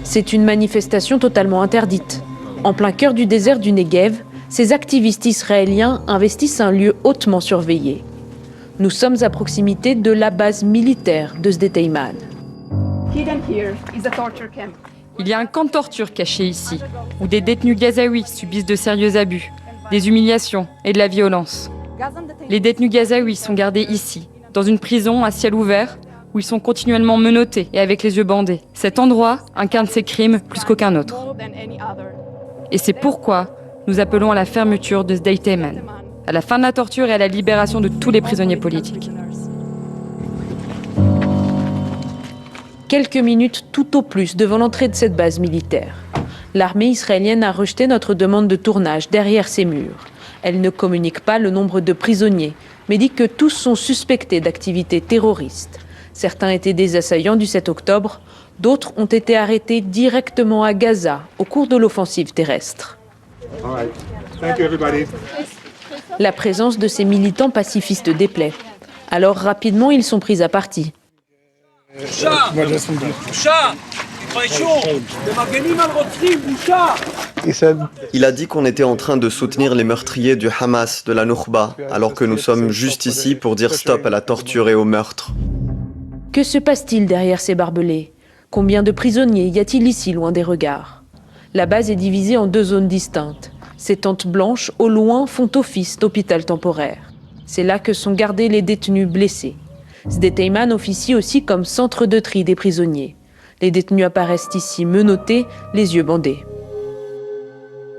C'est une manifestation totalement interdite. En plein cœur du désert du Negev, ces activistes israéliens investissent un lieu hautement surveillé. Nous sommes à proximité de la base militaire de Sde Teiman. Il y a un camp de torture caché ici, où des détenus gazaouis subissent de sérieux abus, des humiliations et de la violence. Les détenus gazaouis sont gardés ici, dans une prison à ciel ouvert, où ils sont continuellement menottés et avec les yeux bandés. Cet endroit incarne ces crimes plus qu'aucun autre. Et c'est pourquoi nous appelons à la fermeture de Sde Teiman, à la fin de la torture et à la libération de tous les prisonniers politiques. Quelques minutes tout au plus devant l'entrée de cette base militaire. L'armée israélienne a rejeté notre demande de tournage derrière ces murs. Elle ne communique pas le nombre de prisonniers, mais dit que tous sont suspectés d'activités terroristes. Certains étaient des assaillants du 7 octobre, d'autres ont été arrêtés directement à Gaza au cours de l'offensive terrestre. La présence de ces militants pacifistes déplaît. Alors rapidement, ils sont pris à partie. Il a dit qu'on était en train de soutenir les meurtriers du Hamas, de la Noukba, alors que nous sommes juste ici pour dire stop à la torture et au meurtre. Que se passe-t-il derrière ces barbelés? Combien de prisonniers y a-t-il ici loin des regards? La base est divisée en deux zones distinctes. Ces tentes blanches, au loin, font office d'hôpital temporaire. C'est là que sont gardés les détenus blessés. Sde Teiman officie aussi comme centre de tri des prisonniers. Les détenus apparaissent ici menottés, les yeux bandés.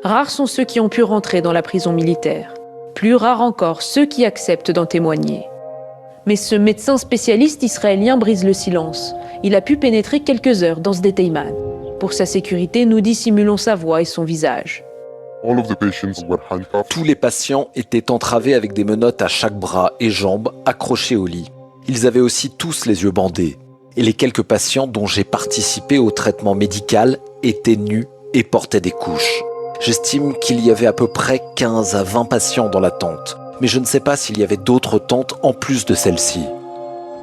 Rares sont ceux qui ont pu rentrer dans la prison militaire. Plus rares encore ceux qui acceptent d'en témoigner. Mais ce médecin spécialiste israélien brise le silence. Il a pu pénétrer quelques heures dans Sde Teiman. Pour sa sécurité, nous dissimulons sa voix et son visage. Tous les patients étaient entravés avec des menottes à chaque bras et jambes accrochés au lit. Ils avaient aussi tous les yeux bandés. Et les quelques patients dont j'ai participé au traitement médical étaient nus et portaient des couches. J'estime qu'il y avait à peu près 15 à 20 patients dans la tente. Mais je ne sais pas s'il y avait d'autres tentes en plus de celle-ci.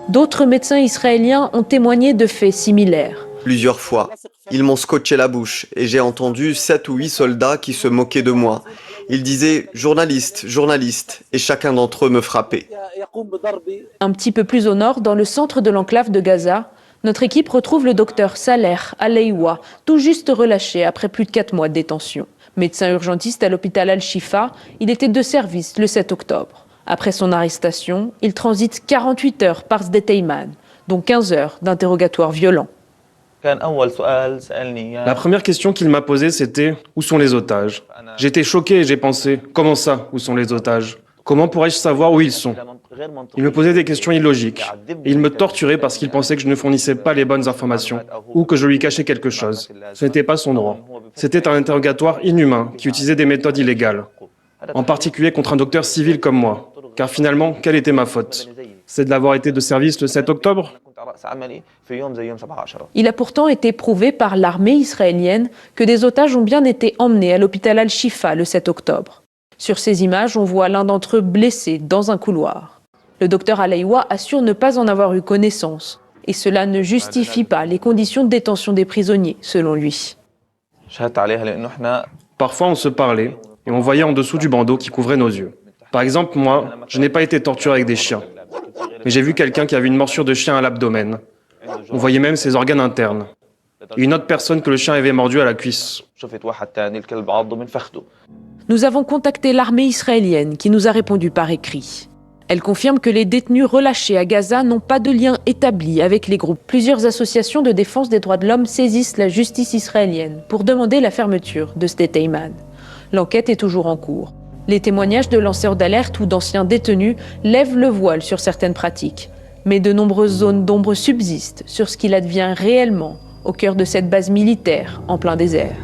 D'autres médecins israéliens ont témoigné de faits similaires. Plusieurs fois, ils m'ont scotché la bouche et j'ai entendu 7 ou 8 soldats qui se moquaient de moi. Ils disaient « journaliste, journaliste » et chacun d'entre eux me frappait. Un petit peu plus au nord, dans le centre de l'enclave de Gaza, notre équipe retrouve le docteur Saleh Aleiwa, tout juste relâché après plus de 4 mois de détention. Médecin urgentiste à l'hôpital Al-Shifa, il était de service le 7 octobre. Après son arrestation, il transite 48 heures par Sde Teiman, dont 15 heures d'interrogatoire violent. La première question qu'il m'a posée, c'était « Où sont les otages ?» J'étais choqué et j'ai pensé « Comment ça, où sont les otages ? Comment pourrais-je savoir où ils sont ?» Il me posait des questions illogiques. Et il me torturait parce qu'il pensait que je ne fournissais pas les bonnes informations ou que je lui cachais quelque chose. Ce n'était pas son droit. C'était un interrogatoire inhumain qui utilisait des méthodes illégales. En particulier contre un docteur civil comme moi. Car finalement, quelle était ma faute? C'est de l'avoir été de service le 7 octobre? Il a pourtant été prouvé par l'armée israélienne que des otages ont bien été emmenés à l'hôpital Al-Shifa le 7 octobre. Sur ces images, on voit l'un d'entre eux blessé dans un couloir. Le docteur Aleiwa assure ne pas en avoir eu connaissance. Et cela ne justifie pas les conditions de détention des prisonniers, selon lui. Parfois, on se parlait et on voyait en dessous du bandeau qui couvrait nos yeux. Par exemple, moi, je n'ai pas été torturé avec des chiens. Mais j'ai vu quelqu'un qui avait une morsure de chien à l'abdomen. On voyait même ses organes internes. Et une autre personne que le chien avait mordu à la cuisse. Nous avons contacté l'armée israélienne qui nous a répondu par écrit. Elle confirme que les détenus relâchés à Gaza n'ont pas de lien établi avec les groupes. Plusieurs associations de défense des droits de l'homme saisissent la justice israélienne pour demander la fermeture de Sde Teiman. L'enquête est toujours en cours. Les témoignages de lanceurs d'alerte ou d'anciens détenus lèvent le voile sur certaines pratiques. Mais de nombreuses zones d'ombre subsistent sur ce qu'il advient réellement au cœur de cette base militaire en plein désert.